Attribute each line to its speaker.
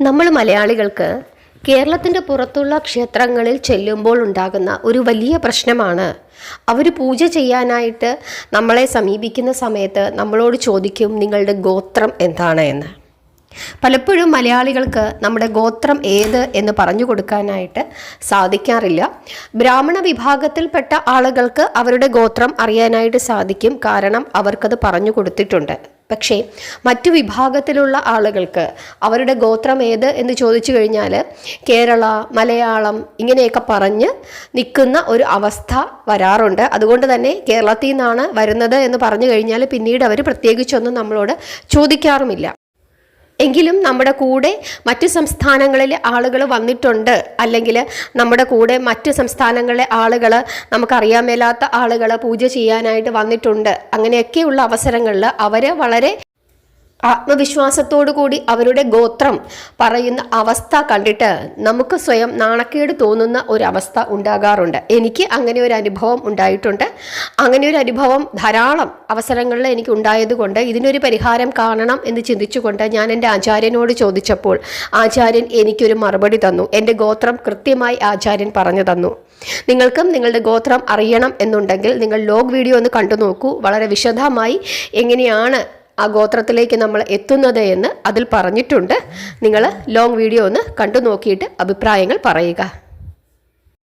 Speaker 1: നമ്മൾ മലയാളികൾക്ക് കേരളത്തിൻ്റെ പുറത്തുള്ള ക്ഷേത്രങ്ങളിൽ ചെല്ലുമ്പോൾ ഉണ്ടാകുന്ന ഒരു വലിയ പ്രശ്നമാണ് അവർ പൂജ ചെയ്യാനായിട്ട് നമ്മളെ സമീപിക്കുന്ന സമയത്ത് നമ്മളോട് ചോദിക്കും നിങ്ങളുടെ ഗോത്രം എന്താണ് എന്ന്. പലപ്പോഴും മലയാളികൾക്ക് നമ്മുടെ ഗോത്രം ഏത് എന്ന് പറഞ്ഞു കൊടുക്കാനായിട്ട് സാധിക്കാറില്ല. ബ്രാഹ്മണ വിഭാഗത്തിൽപ്പെട്ട ആളുകൾക്ക് അവരുടെ ഗോത്രം അറിയാനായിട്ട് സാധിക്കും, കാരണം അവർക്കത് പറഞ്ഞു കൊടുത്തിട്ടുണ്ട്. പക്ഷേ മറ്റു വിഭാഗത്തിലുള്ള ആളുകൾക്ക് അവരുടെ ഗോത്രം ഏത് എന്ന് ചോദിച്ചു കഴിഞ്ഞാൽ കേരള, മലയാളം ഇങ്ങനെയൊക്കെ പറഞ്ഞ് നിൽക്കുന്ന ഒരു അവസ്ഥ വരാറുണ്ട്. അതുകൊണ്ട് തന്നെ കേരളത്തിൽ നിന്നാണ് വരുന്നത് എന്ന് പറഞ്ഞു കഴിഞ്ഞാൽ പിന്നീട് അവർ പ്രത്യേകിച്ചൊന്നും നമ്മളോട് ചോദിക്കാറുമില്ല. എങ്കിലും നമ്മുടെ കൂടെ മറ്റു സംസ്ഥാനങ്ങളിലെ ആളുകൾ വന്നിട്ടുണ്ട്, അല്ലെങ്കിൽ നമ്മുടെ കൂടെ മറ്റു സംസ്ഥാനങ്ങളിലെ ആളുകൾ, നമുക്കറിയാൻ മേലാത്ത ആളുകൾ പൂജ ചെയ്യാനായിട്ട് വന്നിട്ടുണ്ട്. അങ്ങനെയൊക്കെയുള്ള അവസരങ്ങളിൽ അവർ വളരെ ആത്മവിശ്വാസത്തോടു കൂടി അവരുടെ ഗോത്രം പറയുന്ന അവസ്ഥ കണ്ടിട്ട് നമുക്ക് സ്വയം നാണക്കേട് തോന്നുന്ന ഒരവസ്ഥ ഉണ്ടാകാറുണ്ട്. എനിക്ക് അങ്ങനെ ഒരു അനുഭവം ഉണ്ടായിട്ടുണ്ട്. അങ്ങനെ ഒരു അനുഭവം ധാരാളം അവസരങ്ങളിൽ എനിക്ക് ഉണ്ടായതുകൊണ്ട് ഇതിനൊരു പരിഹാരം കാണണം എന്ന് ചിന്തിച്ചുകൊണ്ട് ഞാൻ എൻ്റെ ആചാര്യനോട് ചോദിച്ചപ്പോൾ ആചാര്യൻ എനിക്കൊരു മറുപടി തന്നു. എൻ്റെ ഗോത്രം കൃത്യമായി ആചാര്യൻ പറഞ്ഞു തന്നു. നിങ്ങൾക്കും നിങ്ങളുടെ ഗോത്രം അറിയണം എന്നുണ്ടെങ്കിൽ നിങ്ങൾ ലോഗ് വീഡിയോ ഒന്ന് കണ്ടു നോക്കൂ. വളരെ വിശദമായി എങ്ങനെയാണ് ആ ഗോത്രത്തിലേക്ക് നമ്മൾ എത്തുന്നത് എന്ന് അതിൽ പറഞ്ഞിട്ടുണ്ട്. നിങ്ങൾ ലോങ് വീഡിയോ ഒന്ന് കണ്ടു നോക്കിയിട്ട് അഭിപ്രായങ്ങൾ പറയുക.